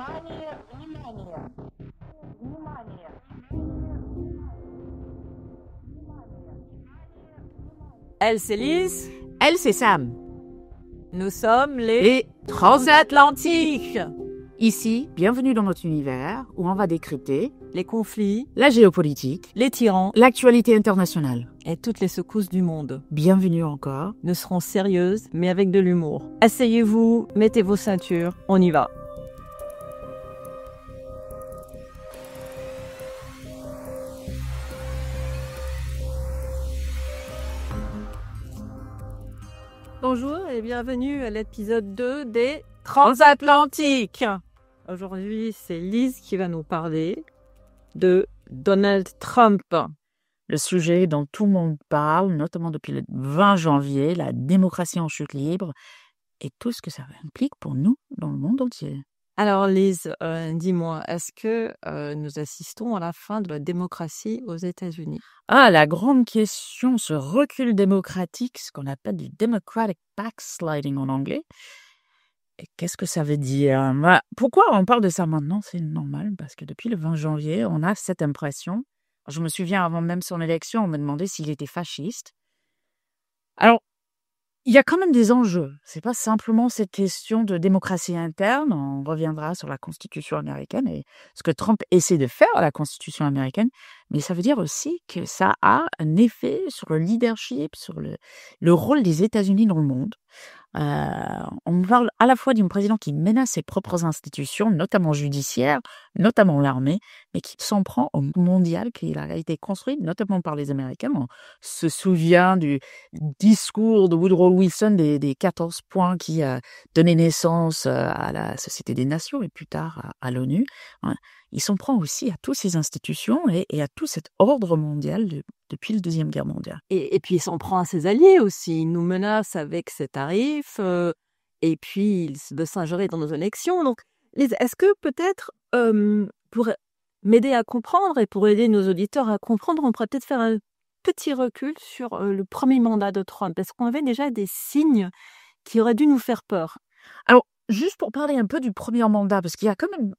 Внимание, внимание, внимание. Elle, c'est Lise. Elle, c'est Sam. Nous sommes Les transatlantiques. Ici, bienvenue dans notre univers où on va décrypter Les conflits, la géopolitique, les tyrans l'actualité internationale. et toutes les secousses du monde Bienvenue encore. ne seront sérieuses, mais avec de l'humour. Asseyez-vous, mettez vos ceintures, on y va. Bonjour et bienvenue à l'épisode 2 des Transatlantiques. Aujourd'hui, c'est Lise qui va nous parler de Donald Trump. Le sujet dont tout le monde parle, notamment depuis le 20 janvier, la démocratie en chute libre et tout ce que ça implique pour nous dans le monde entier. Alors Lise, dis-moi, est-ce que nous assistons à la fin de la démocratie aux États-Unis? Ah, la grande question, ce recul démocratique, ce qu'on appelle du democratic backsliding en anglais. Et qu'est-ce que ça veut dire? Pourquoi on parle de ça maintenant? C'est normal, parce que depuis le 20 janvier, on a cette impression. Je me souviens, avant même son élection, on me demandait s'il était fasciste. Alors, il y a quand même des enjeux. C'est pas simplement cette question de démocratie interne. On reviendra sur la Constitution américaine et ce que Trump essaie de faire à la Constitution américaine. Mais ça veut dire aussi que ça a un effet sur le leadership, sur le rôle des États-Unis dans le monde. On parle à la fois d'un président qui menace ses propres institutions, notamment judiciaires, notamment l'armée, mais qui s'en prend au mondial qui a été construit notamment par les Américains. On se souvient du discours de Woodrow Wilson des 14 points qui a donné naissance à la Société des Nations et plus tard à l'ONU. Il s'en prend aussi à toutes ces institutions et à tout cet ordre mondial depuis la Deuxième Guerre mondiale. Et puis il s'en prend à ses alliés aussi. Il nous menace avec ses tarifs et puis il veut s'ingérer dans nos élections. Donc, Lise, est-ce que peut-être pour m'aider à comprendre et pour aider nos auditeurs à comprendre, on pourrait peut-être faire un petit recul sur le premier mandat de Trump? Est-ce qu'on avait déjà des signes qui auraient dû nous faire peur? Alors, juste pour parler un peu du premier mandat, parce qu'il y a quand même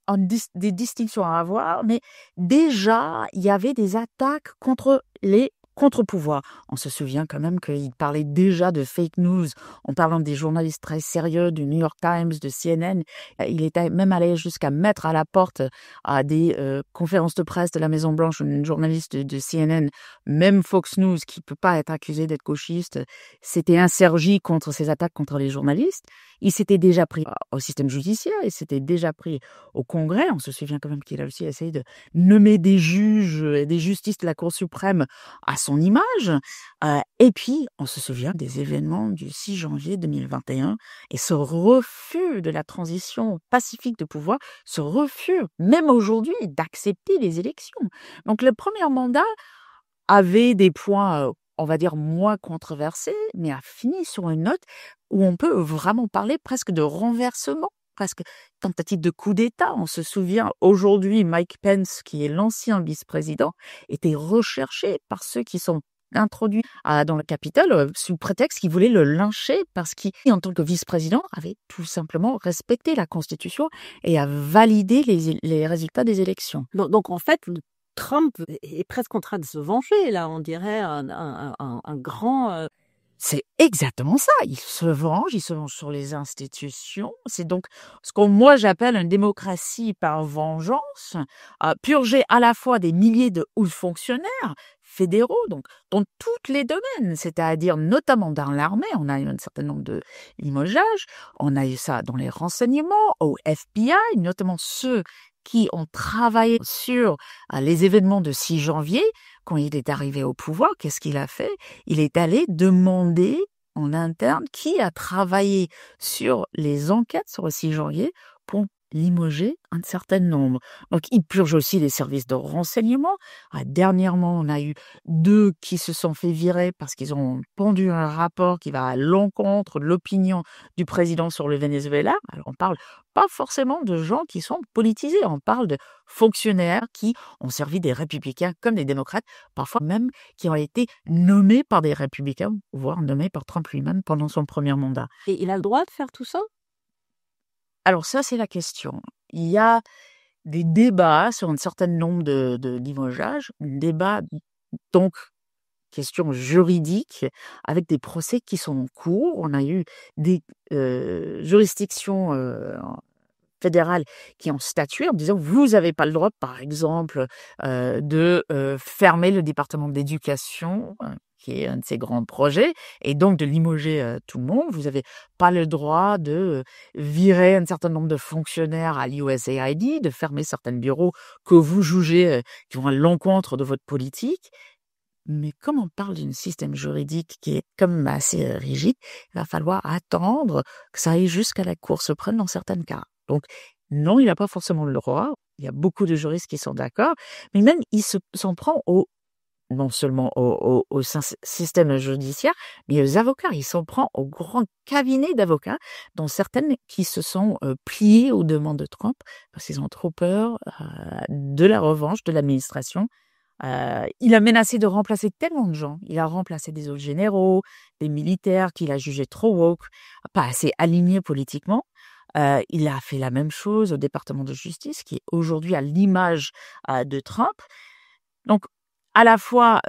des distinctions à avoir, mais déjà, il y avait des attaques contre les contre-pouvoirs. On se souvient quand même qu'il parlait déjà de fake news en parlant des journalistes très sérieux du New York Times, de CNN. Il était même allé jusqu'à mettre à la porte à des conférences de presse de la Maison-Blanche une journaliste de CNN, même Fox News, qui ne peut pas être accusé d'être gauchiste, s'était insurgé contre ces attaques contre les journalistes. Il s'était déjà pris au système judiciaire, il s'était déjà pris au Congrès. On se souvient quand même qu'il a aussi essayé de nommer des juges et des justices de la Cour suprême à son image. Et puis, on se souvient des événements du 6 janvier 2021 et ce refus de la transition pacifique de pouvoir, ce refus, même aujourd'hui, d'accepter les élections. Donc, le premier mandat avait des points on va dire moins controversé, mais a fini sur une note où on peut vraiment parler presque de renversement, presque tentative de coup d'État. On se souvient aujourd'hui, Mike Pence, qui est l'ancien vice-président, était recherché par ceux qui sont introduits dans le Capitole sous prétexte qu'ils voulaient le lyncher parce qu'il, en tant que vice-président, avait tout simplement respecté la Constitution et a validé les résultats des élections. Donc en fait, Trump est presque en train de se venger, là, on dirait un grand... C'est exactement ça. Il se venge sur les institutions. C'est donc ce que moi j'appelle une démocratie par vengeance, purgée à la fois des milliers de hauts fonctionnaires fédéraux, donc dans tous les domaines, c'est-à-dire notamment dans l'armée, on a eu un certain nombre de limogeages, on a eu ça dans les renseignements, au FBI, notamment ceux qui ont travaillé sur les événements de 6 janvier, quand il est arrivé au pouvoir, qu'est-ce qu'il a fait? Il est allé demander en interne qui a travaillé sur les enquêtes sur le 6 janvier pour limoger un certain nombre. Donc, il purge aussi les services de renseignement. Dernièrement, on a eu 2 qui se sont fait virer parce qu'ils ont pondu un rapport qui va à l'encontre de l'opinion du président sur le Venezuela. Alors, on parle pas forcément de gens qui sont politisés. On parle de fonctionnaires qui ont servi des républicains comme des démocrates, parfois même qui ont été nommés par des républicains, voire nommés par Trump lui-même pendant son premier mandat. Et il a le droit de faire tout ça? Alors ça, c'est la question. il y a des débats sur un certain nombre de limogeages, débats donc questions juridiques avec des procès qui sont en cours. On a eu des juridictions fédérales qui ont statué en disant vous n'avez pas le droit, par exemple, de fermer le département d'éducation, qui est un de ces grands projets, et donc de limoger tout le monde. Vous n'avez pas le droit de virer un certain nombre de fonctionnaires à l'USAID, de fermer certains bureaux que vous jugez qui vont à l'encontre de votre politique. Mais comme on parle d'un système juridique qui est comme assez rigide, il va falloir attendre que ça aille jusqu'à la Cour suprême dans certains cas. Donc, non, il n'a pas forcément le droit. Il y a beaucoup de juristes qui sont d'accord, mais même il s'en prend non seulement au système judiciaire, mais aux avocats. Il s'en prend au grand cabinet d'avocats, dont certaines qui se sont pliées aux demandes de Trump parce qu'ils ont trop peur de la revanche de l'administration. Il a menacé de remplacer tellement de gens. Il a remplacé des autres généraux, des militaires qu'il a jugés trop woke, pas assez alignés politiquement. Il a fait la même chose au département de justice, qui est aujourd'hui à l'image de Trump. Donc, à la fois,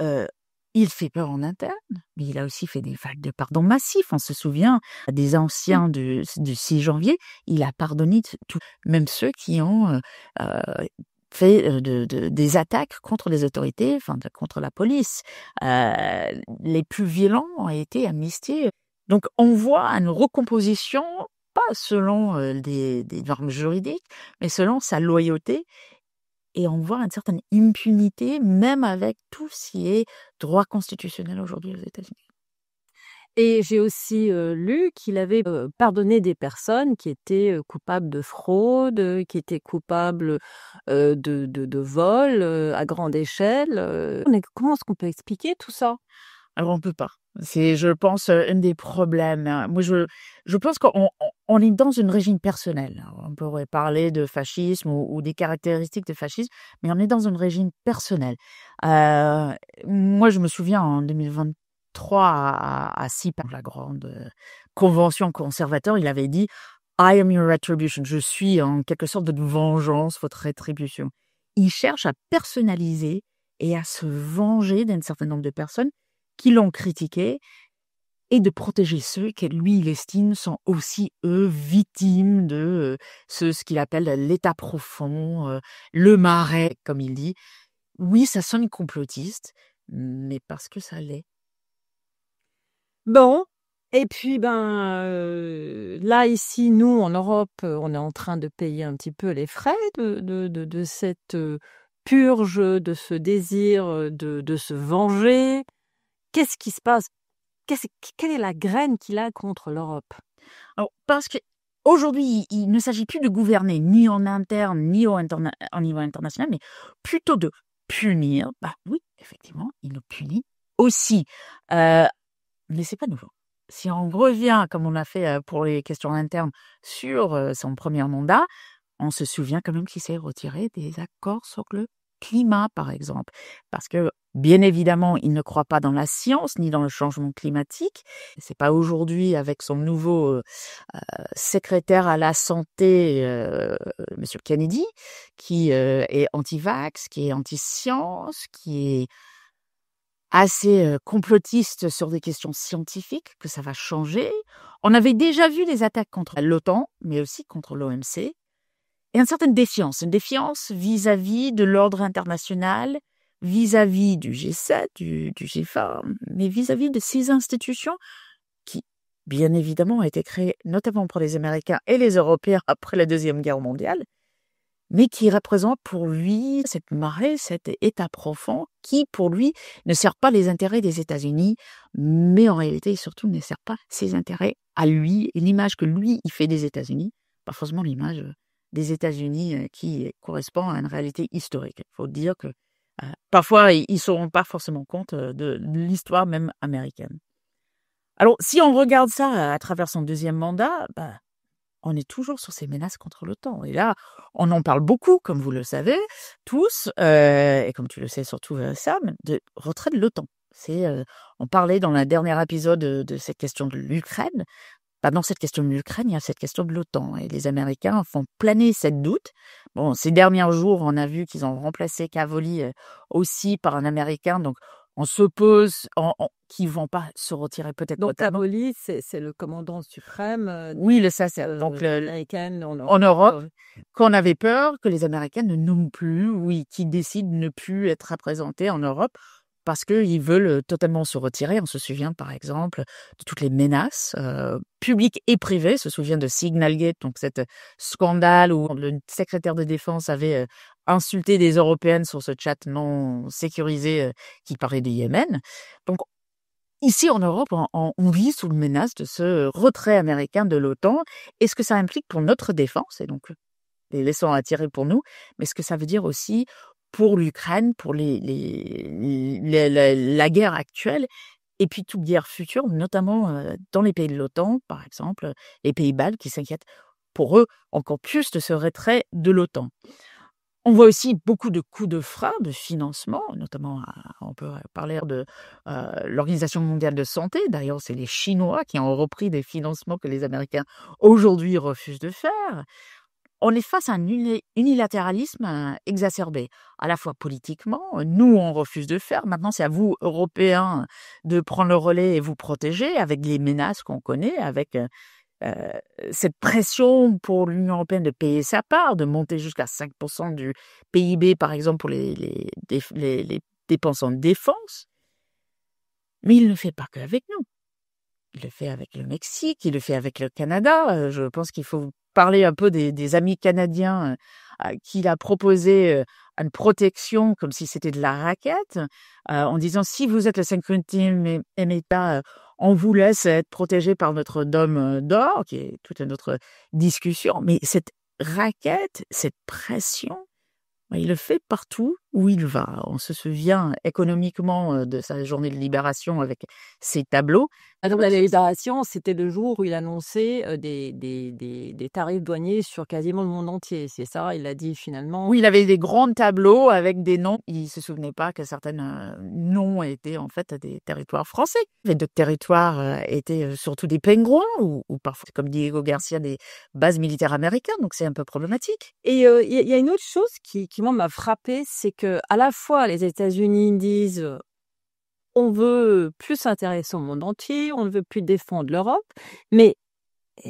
il fait peur en interne, mais il a aussi fait des vagues de pardon massifs. On se souvient des anciens du 6 janvier. Il a pardonné tout, même ceux qui ont fait des attaques contre les autorités, contre la police. Les plus violents ont été amnistiés. Donc, on voit une recomposition, pas selon des normes juridiques, mais selon sa loyauté. Et on voit une certaine impunité, même avec tout ce qui est droit constitutionnel aujourd'hui aux États-Unis. Et j'ai aussi lu qu'il avait pardonné des personnes qui étaient coupables de fraude, qui étaient coupables de vol à grande échelle. Comment est-ce qu'on peut expliquer tout ça? Alors, on peut pas. C'est, je pense, un des problèmes. Moi, je pense qu'on est dans une régime personnelle. On pourrait parler de fascisme ou des caractéristiques de fascisme, mais on est dans un régime personnel. Moi, je me souviens en 2023 à SIPA, la grande convention conservateur, il avait dit « I am your retribution ». Je suis en quelque sorte de vengeance, votre rétribution. Il cherche à personnaliser et à se venger d'un certain nombre de personnes qui l'ont critiqué et de protéger ceux que lui, il estime sont aussi, eux, victimes de ce qu'il appelle l'état profond, le marais, comme il dit. Oui, ça sonne complotiste, mais parce que ça l'est. Bon, et puis là, ici, nous, en Europe, on est en train de payer un petit peu les frais de cette purge, de ce désir de se venger. Qu'est-ce qui se passe? Quelle est la graine qu'il a contre l'Europe? Alors, parce qu'aujourd'hui, il ne s'agit plus de gouverner ni en interne, ni au niveau international, mais plutôt de punir. Bah oui, effectivement, il nous punit aussi. Mais c'est pas nouveau. Si on revient, comme on a fait pour les questions internes, sur son premier mandat, on se souvient quand même qu'il s'est retiré des accords sur le climat, par exemple. Parce que, bien évidemment, il ne croit pas dans la science ni dans le changement climatique. C'est pas aujourd'hui, avec son nouveau secrétaire à la santé, Monsieur Kennedy, qui est anti-vax, qui est anti-science, qui est assez complotiste sur des questions scientifiques, que ça va changer. On avait déjà vu les attaques contre l'OTAN, mais aussi contre l'OMC. Et une certaine défiance, vis-à-vis de l'ordre international, vis-à-vis du G7, du G20, mais vis-à-vis de ces institutions qui, bien évidemment, ont été créées notamment pour les Américains et les Européens après la Deuxième Guerre mondiale, mais qui représentent pour lui cette marée, cet état profond qui, pour lui, ne sert pas les intérêts des États-Unis, mais en réalité, surtout, ne sert pas ses intérêts à lui et l'image que lui, il fait des États-Unis, pas forcément l'image des États-Unis qui correspond à une réalité historique. Il faut dire que parfois, ils ne se rendent pas forcément compte de l'histoire même américaine. Alors, si on regarde ça à travers son deuxième mandat, on est toujours sur ces menaces contre l'OTAN. Et là, on en parle beaucoup, comme vous le savez, tous, et comme tu le sais surtout, Sam, de retrait de l'OTAN. On parlait dans le dernier épisode de cette question de l'Ukraine. Dans cette question de l'Ukraine, il y a cette question de l'OTAN et les Américains font planer cette doute. Bon, ces derniers jours, on a vu qu'ils ont remplacé Cavoli aussi par un Américain, donc on suppose qu'ils vont pas se retirer peut-être Donc totalement. Cavoli, c'est le commandant suprême Oui, ça c'est donc américaine en en Europe, qu'on avait peur que les Américains ne nomment plus ou qu'ils décident de ne plus être représentés en Europe parce qu'ils veulent totalement se retirer. On se souvient par exemple de toutes les menaces publiques et privées. On se souvient de Signalgate, donc cet scandale où le secrétaire de défense avait insulté des Européennes sur ce chat non sécurisé qui parlait du Yémen. Donc ici en Europe, on vit sous le menace de ce retrait américain de l'OTAN. Et ce que ça implique pour notre défense, et donc les laissons attirer pour nous, mais ce que ça veut dire aussi pour l'Ukraine, pour la guerre actuelle, et puis toute guerre future, notamment dans les pays de l'OTAN, par exemple, les pays baltes qui s'inquiètent pour eux encore plus de ce retrait de l'OTAN. On voit aussi beaucoup de coups de frein de financement, notamment, on peut parler de l'Organisation mondiale de santé. D'ailleurs, c'est les Chinois qui ont repris des financements que les Américains aujourd'hui refusent de faire. On est face à un unilatéralisme exacerbé, à la fois politiquement. Nous, on refuse de faire. Maintenant, c'est à vous, Européens, de prendre le relais et vous protéger avec les menaces qu'on connaît, avec cette pression pour l'Union européenne de payer sa part, de monter jusqu'à 5% du PIB, par exemple, pour les dépenses en défense. Mais il ne fait pas qu'avec nous. Il le fait avec le Mexique, il le fait avec le Canada. Je pense qu'il faut parler un peu des amis canadiens qu'il a proposé une protection comme si c'était de la raquette, en disant si vous êtes le 50e État, on vous laisse être protégé par notre dôme d'or, qui est toute une autre discussion. Mais cette raquette, cette pression, il le fait partout où il va. On se souvient économiquement de sa journée de libération avec ses tableaux. Donc la libération, c'était le jour où il annonçait des tarifs douaniers sur quasiment le monde entier. C'est ça, il a dit finalement. Oui, il avait des grands tableaux avec des noms. Il ne se souvenait pas que certains noms étaient en fait des territoires français. Les d'autres territoires étaient surtout des pingouins ou parfois, comme Diego Garcia, des bases militaires américaines. Donc c'est un peu problématique. Et il y a une autre chose qui moi m'a frappée, c'est que à la fois les États-Unis disent on veut plus s'intéresser au monde entier, on ne veut plus défendre l'Europe, mais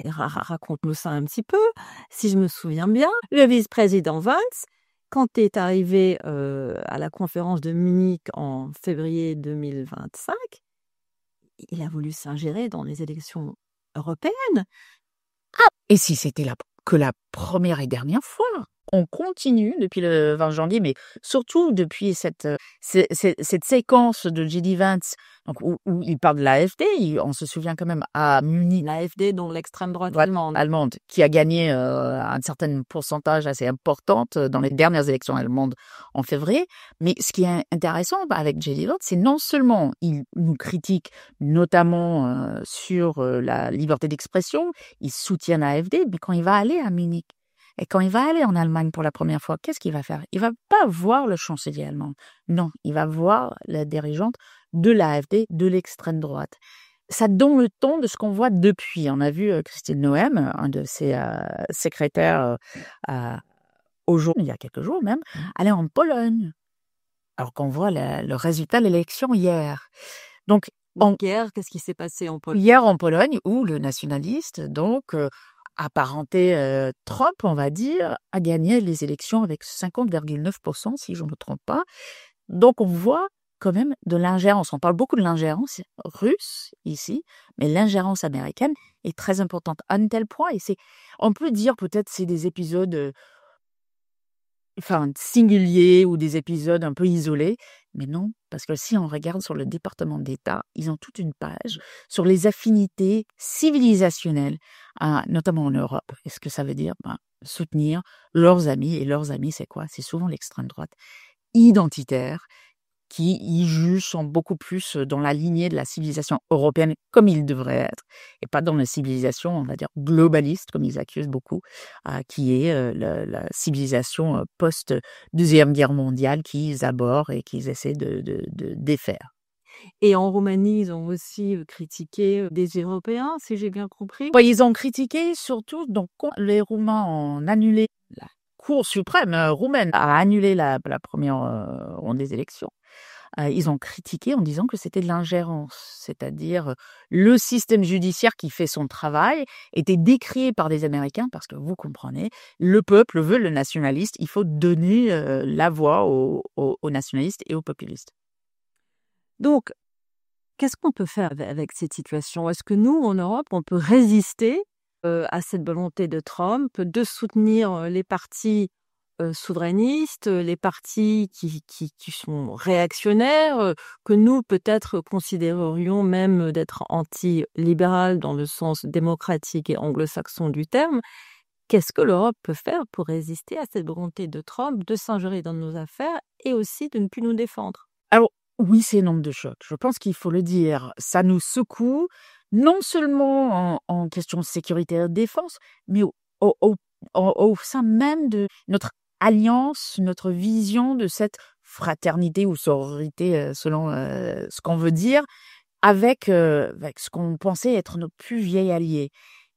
raconte-nous ça un petit peu. Si je me souviens bien, le vice-président Vance, quand il est arrivé à la conférence de Munich en février 2025, il a voulu s'ingérer dans les élections européennes. Et si c'était que la première et dernière fois, on continue depuis le 20 janvier, mais surtout depuis cette séquence de J.D. Vance, donc où il parle de l'AfD. On se souvient quand même à Munich. L'AfD, donc l'extrême droite allemande. Qui a gagné un certain pourcentage assez important dans les dernières élections allemandes en février. Mais ce qui est intéressant avec J.D. Vance, c'est non seulement il nous critique notamment sur la liberté d'expression, il soutient l'AfD, mais quand il va aller à Munich, et quand il va aller en Allemagne pour la première fois, qu'est-ce qu'il va faire? Il va pas voir le chancelier allemand. Non, il va voir la dirigeante de l'AfD, de l'extrême droite. Ça donne le ton de ce qu'on voit depuis. On a vu Christine Noem, un de ses secrétaires il y a quelques jours même, aller en Pologne. Alors qu'on voit le résultat de l'élection hier. Donc, hier, qu'est-ce qui s'est passé en Pologne? Hier en Pologne, où le nationaliste, donc apparenté Trump, on va dire, a gagné les élections avec 50,9%, si je ne me trompe pas. Donc, on voit quand même de l'ingérence. On parle beaucoup de l'ingérence russe ici, mais l'ingérence américaine est très importante à un tel point. Et on peut dire peut-être c'est des épisodes singuliers ou des épisodes un peu isolés, mais non, parce que si on regarde sur le département d'État, ils ont toute une page sur les affinités civilisationnelles, notamment en Europe. Et ce que ça veut dire? Soutenir leurs amis, et leurs amis, c'est quoi? C'est souvent l'extrême droite identitaire, qui y jugent sont beaucoup plus dans la lignée de la civilisation européenne comme il devrait être, et pas dans la civilisation, on va dire, globaliste, comme ils accusent beaucoup, qui est la civilisation post-Deuxième Guerre mondiale qu'ils abhorrent et qu'ils essaient de défaire. Et en Roumanie, ils ont aussi critiqué des Européens, si j'ai bien compris. Ouais, ils ont critiqué surtout, donc quand les Roumains ont annulé, la Cour suprême roumaine a annulé la première ronde des élections. Ils ont critiqué en disant que c'était de l'ingérence, c'est-à-dire le système judiciaire qui fait son travail était décrié par les Américains parce que vous comprenez, le peuple veut le nationaliste, il faut donner la voix aux nationalistes et aux populistes. Donc, qu'est-ce qu'on peut faire avec cette situation? Est-ce que nous, en Europe, on peut résister à cette volonté de Trump de soutenir les partis souverainistes, les partis qui sont réactionnaires, que nous, peut-être, considérerions même d'être anti-libéral dans le sens démocratique et anglo-saxon du terme? Qu'est-ce que l'Europe peut faire pour résister à cette volonté de Trump de s'ingérer dans nos affaires et aussi de ne plus nous défendre? Alors, oui, c'est une onde de choc. Je pense qu'il faut le dire. Ça nous secoue, non seulement en question sécurité et défense, mais au sein même de notre alliance, notre vision de cette fraternité ou sororité, selon ce qu'on veut dire, avec ce qu'on pensait être nos plus vieils alliés.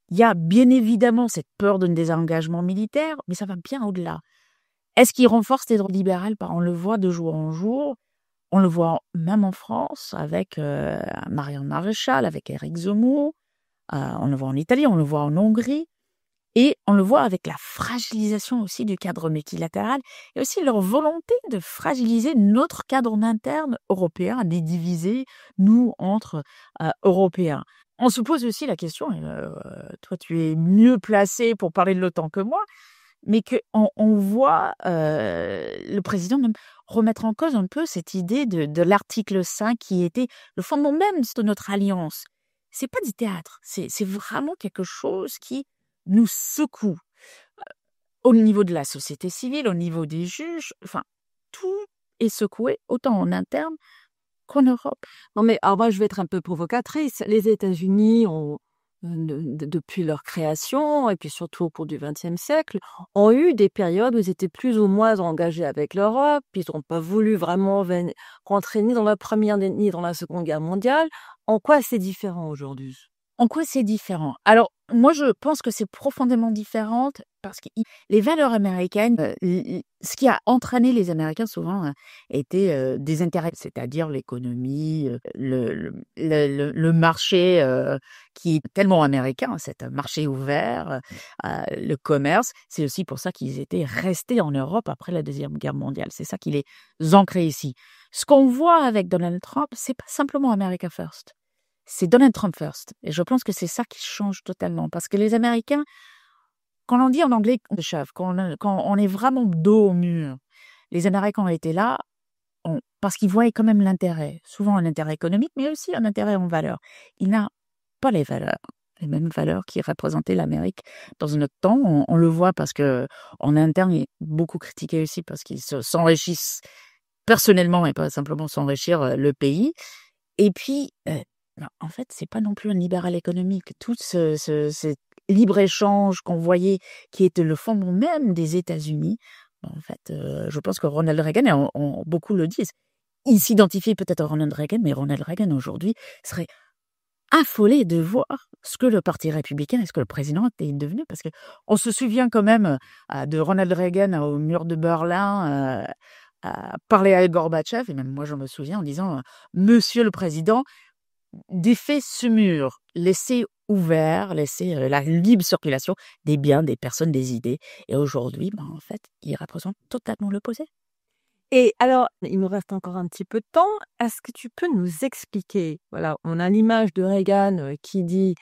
Il y a bien évidemment cette peur d'un désengagement militaire, mais ça va bien au-delà. Est-ce qu'il renforce les droits libéraux? On le voit de jour en jour. On le voit même en France avec Marion Maréchal, avec Éric Zemmour. On le voit en Italie, on le voit en Hongrie. Et on le voit avec la fragilisation aussi du cadre multilatéral et aussi leur volonté de fragiliser notre cadre interne européen, de diviser, nous, entre Européens. On se pose aussi la question, et toi tu es mieux placé pour parler de l'OTAN que moi, mais qu'on voit le président même remettre en cause un peu cette idée de l'article 5 qui était le fondement même de notre alliance. C'est pas du théâtre, c'est vraiment quelque chose qui nous secoue au niveau de la société civile, au niveau des juges, enfin, tout est secoué, autant en interne qu'en Europe. Non, mais alors moi, je vais être un peu provocatrice. Les États-Unis ont, depuis leur création, et puis surtout au cours du XXe siècle, ont eu des périodes où ils étaient plus ou moins engagés avec l'Europe. Ils n'ont pas voulu vraiment rentrer ni dans la Première ni dans la Seconde Guerre mondiale. En quoi c'est différent aujourd'hui? En quoi c'est différent? Alors, moi, je pense que c'est profondément différent parce que les valeurs américaines, ce qui a entraîné les Américains souvent était des intérêts, c'est-à-dire l'économie, le marché qui est tellement américain, c'est un marché ouvert, le commerce. C'est aussi pour ça qu'ils étaient restés en Europe après la Deuxième Guerre mondiale. C'est ça qui les ancrait ici. Ce qu'on voit avec Donald Trump, c'est pas simplement America First. C'est Donald Trump first. Et je pense que c'est ça qui change totalement. Parce que les Américains, quand on dit en anglais quand on est vraiment dos au mur, les Américains ont été là parce qu'ils voyaient quand même l'intérêt, souvent un intérêt économique, mais aussi un intérêt en valeur. Il n'a pas les mêmes valeurs qui représentaient l'Amérique dans notre temps. On le voit parce que en interne, il est beaucoup critiqué aussi parce qu'ils s'enrichissent personnellement et pas simplement s'enrichir le pays. Et puis, en fait, c'est pas non plus un libéral économique. Tout ce libre-échange qu'on voyait, qui était le fondement même des États-Unis, en fait, je pense que Ronald Reagan, et beaucoup le disent, il s'identifie peut-être à Ronald Reagan, mais Ronald Reagan aujourd'hui serait affolé de voir ce que le Parti républicain et ce que le président est devenu, parce que on se souvient quand même de Ronald Reagan au mur de Berlin, parler à Gorbatchev, et même moi je me souviens en disant Monsieur le Président, défait ce mur, laissez ouvert, laissez la libre circulation des biens, des personnes, des idées. Et aujourd'hui, en fait, il représente totalement l'opposé. Et alors, il nous reste encore un petit peu de temps. Est-ce que tu peux nous expliquer, voilà, on a l'image de Reagan qui dit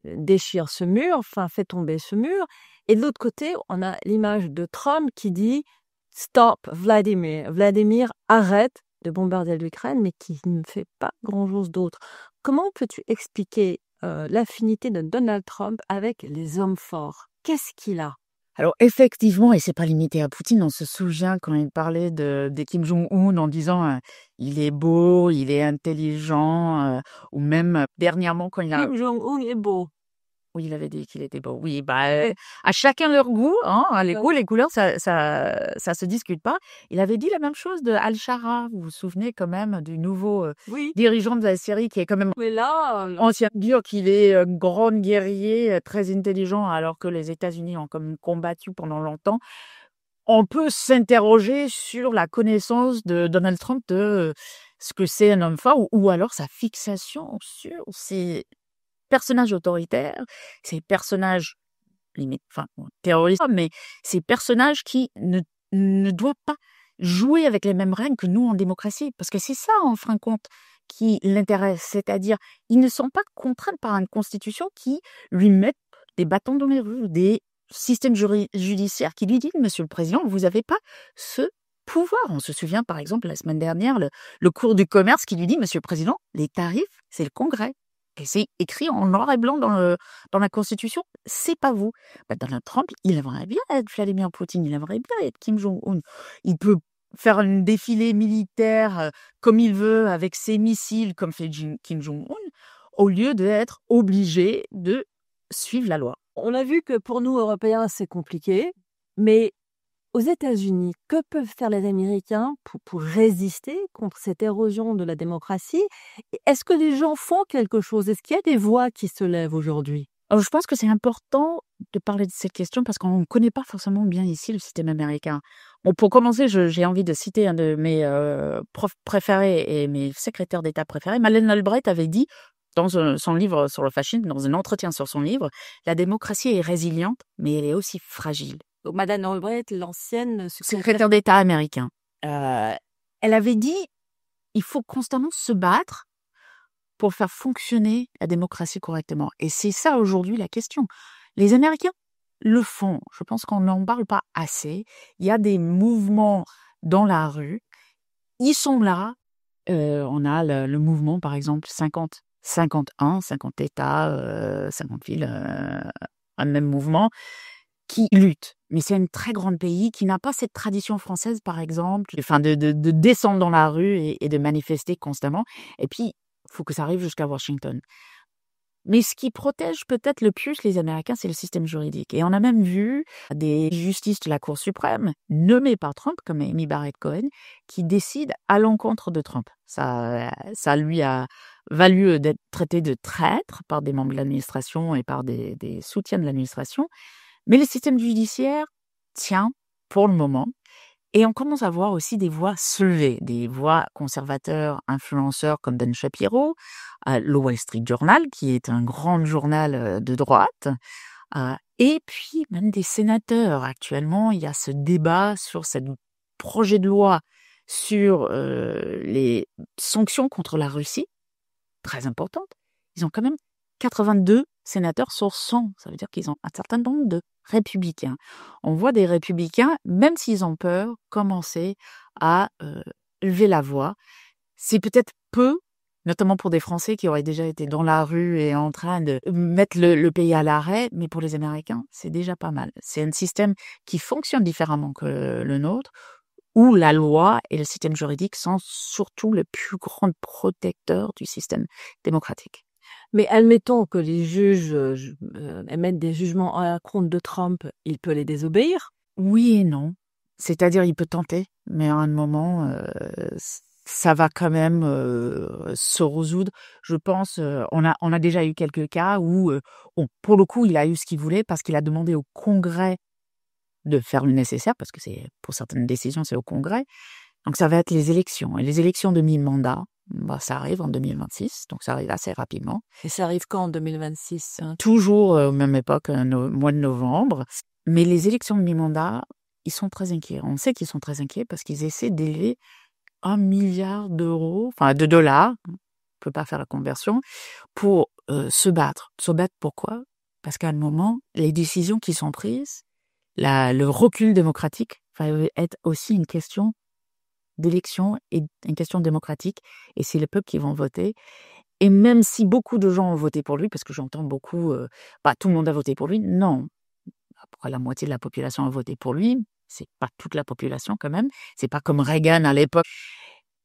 déchire ce mur, enfin fait tomber ce mur, et de l'autre côté, on a l'image de Trump qui dit stop Vladimir, Vladimir arrête de bombarder l'Ukraine, mais qui ne fait pas grand-chose d'autre. Comment peux-tu expliquer l'affinité de Donald Trump avec les hommes forts? Qu'est-ce qu'il a? Alors effectivement, et c'est pas limité à Poutine, on se souvient quand il parlait de Kim Jong-un en disant il est beau, il est intelligent, ou même dernièrement quand il a... Kim Jong-un est beau. Oui, il avait dit qu'il était beau. Oui, à chacun leur goût, hein, les goûts, les couleurs, ça se discute pas. Il avait dit la même chose de Al-Shara. Vous vous souvenez quand même du nouveau Oui, dirigeant de la Syrie qui est quand même mais là, ancien dire qu'il est grand guerrier, très intelligent, alors que les États-Unis ont comme combattu pendant longtemps. On peut s'interroger sur la connaissance de Donald Trump de ce que c'est un homme fort ou alors sa fixation sur ces personnages autoritaires, ces personnages limite, enfin, bon, terroristes, mais ces personnages qui ne doivent pas jouer avec les mêmes règles que nous en démocratie. Parce que c'est ça, en fin de compte, qui l'intéresse. C'est-à-dire, ils ne sont pas contraints par une constitution qui lui met des bâtons dans les roues, des systèmes judiciaires qui lui disent, Monsieur le Président, vous n'avez pas ce pouvoir. On se souvient, par exemple, la semaine dernière, le cours du commerce qui lui dit, Monsieur le Président, les tarifs, c'est le Congrès. Et c'est écrit en noir et blanc dans la Constitution, c'est pas vous. Donald Trump, il aimerait bien être Vladimir Poutine, il aimerait bien être Kim Jong-un. Il peut faire un défilé militaire comme il veut, avec ses missiles, comme fait Kim Jong-un, au lieu d'être obligé de suivre la loi. on a vu que pour nous, Européens, c'est compliqué, mais aux États-Unis, que peuvent faire les Américains pour résister contre cette érosion de la démocratie? Et est-ce que les gens font quelque chose? Est-ce qu'il y a des voix qui se lèvent aujourd'hui? Alors, je pense que c'est important de parler de cette question parce qu'on ne connaît pas forcément bien ici le système américain. Bon, pour commencer, j'ai envie de citer un de mes profs préférés et mes secrétaires d'État préférés. Madeleine Albright avait dit dans son livre sur le fascisme, dans un entretien sur son livre, la démocratie est résiliente, mais elle est aussi fragile. Donc, Madame Albright, l'ancienne Secrétaire d'État américain. Elle avait dit, il faut constamment se battre pour faire fonctionner la démocratie correctement. Et c'est ça aujourd'hui la question. Les Américains le font. Je pense qu'on n'en parle pas assez. Il y a des mouvements dans la rue. Ils sont là. On a le mouvement, par exemple, 51, 50 États, 50 villes, un même mouvement qui lutte. Mais c'est un très grand pays qui n'a pas cette tradition française, par exemple, enfin de descendre dans la rue et de manifester constamment. Et puis, il faut que ça arrive jusqu'à Washington. Mais ce qui protège peut-être le plus les Américains, c'est le système juridique. Et on a même vu des justices de la Cour suprême nommés par Trump, comme Amy Barrett Cohen, qui décident à l'encontre de Trump. Ça lui a valu d'être traité de traître par des membres de l'administration et par des soutiens de l'administration. Mais le système judiciaire tient pour le moment. Et on commence à voir aussi des voix se lever, des voix conservateurs, influenceurs comme Ben Shapiro, le Wall Street Journal, qui est un grand journal de droite, et puis même des sénateurs. Actuellement, il y a ce débat sur ce projet de loi sur les sanctions contre la Russie, très importante. Ils ont quand même 82 sénateurs sur 100. Ça veut dire qu'ils ont un certain nombre de républicains. On voit des républicains, même s'ils ont peur, commencer à lever la voix. C'est peut-être peu, notamment pour des Français qui auraient déjà été dans la rue et en train de mettre le pays à l'arrêt, mais pour les Américains, c'est déjà pas mal. C'est un système qui fonctionne différemment que le nôtre, où la loi et le système juridique sont surtout les plus grands protecteurs du système démocratique. Mais admettons que les juges émettent des jugements à la compte de Trump, il peut les désobéir? Oui et non. C'est-à-dire, il peut tenter, mais à un moment, ça va quand même se résoudre. Je pense, on a déjà eu quelques cas où, pour le coup, il a eu ce qu'il voulait parce qu'il a demandé au Congrès de faire le nécessaire, parce que pour certaines décisions, c'est au Congrès. Donc, ça va être les élections. Et les élections de mi-mandat, ça arrive en 2026, donc ça arrive assez rapidement. Et ça arrive quand en 2026? Toujours aux même époque, mois de novembre. Mais les élections de mi-mandat, ils sont très inquiets. On sait qu'ils sont très inquiets parce qu'ils essaient d'élever 1 milliard d'euros, enfin de dollars, on ne peut pas faire la conversion, pour se battre. Se battre pourquoi? Parce qu'à un moment, les décisions qui sont prises, le recul démocratique va être aussi une question d'élection et une question démocratique, et c'est le peuple qui va voter. Et même si beaucoup de gens ont voté pour lui, parce que j'entends beaucoup, tout le monde a voté pour lui, non. Après, la moitié de la population a voté pour lui, c'est pas toute la population quand même, c'est pas comme Reagan à l'époque.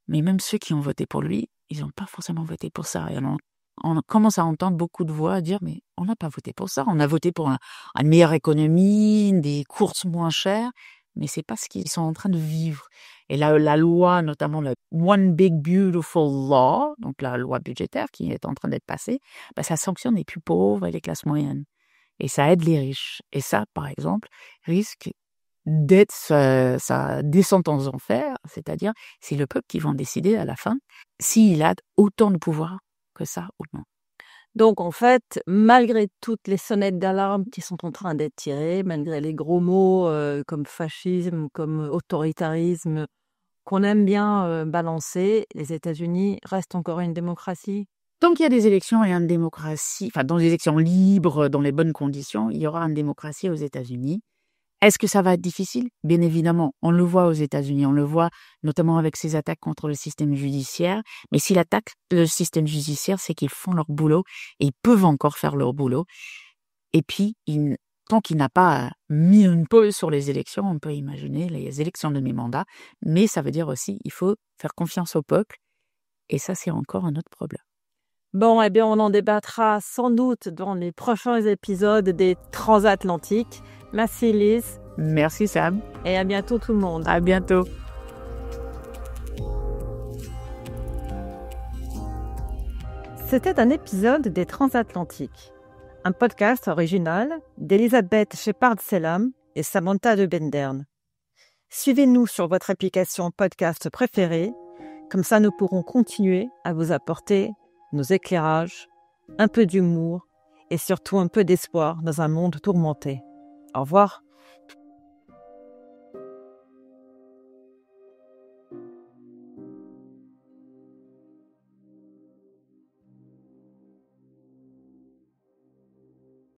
Mais même ceux qui ont voté pour lui, ils n'ont pas forcément voté pour ça. Il y en a on commence à entendre beaucoup de voix dire mais on n'a pas voté pour ça, on a voté pour une meilleure économie, des courses moins chères, mais c'est pas ce qu'ils sont en train de vivre. Et la loi, notamment le One Big Beautiful Law, donc la loi budgétaire qui est en train d'être passée, ça sanctionne les plus pauvres et les classes moyennes. Et ça aide les riches. Et ça, par exemple, risque d'être sa descente aux enfers, c'est-à-dire c'est le peuple qui va en décider à la fin s'il a autant de pouvoir que ça ou non. Donc, en fait, malgré toutes les sonnettes d'alarme qui sont en train d'être tirées, malgré les gros mots comme fascisme, comme autoritarisme, qu'on aime bien balancer, les États-Unis restent encore une démocratie. Tant qu'il y a des élections et une démocratie, dans des élections libres, dans les bonnes conditions, il y aura une démocratie aux États-Unis. Est-ce que ça va être difficile? Bien évidemment, on le voit aux États-Unis, on le voit notamment avec ces attaques contre le système judiciaire. Mais s'ils attaquent le système judiciaire, c'est qu'ils font leur boulot et ils peuvent encore faire leur boulot. Et puis, tant qu'il n'a pas mis une pause sur les élections, on peut imaginer les élections de mi-mandat. Mais ça veut dire aussi il faut faire confiance au peuple. Et ça, c'est encore un autre problème. Bon, eh bien, on en débattra sans doute dans les prochains épisodes des Transatlantiques. Merci Lise. Merci Sam. Et à bientôt tout le monde. À bientôt. C'était un épisode des Transatlantiques, un podcast original d'Elisabeth Shepard-Selam et Samantha de Bendern. Suivez-nous sur votre application podcast préférée, comme ça nous pourrons continuer à vous apporter nos éclairages, un peu d'humour et surtout un peu d'espoir dans un monde tourmenté. Au revoir.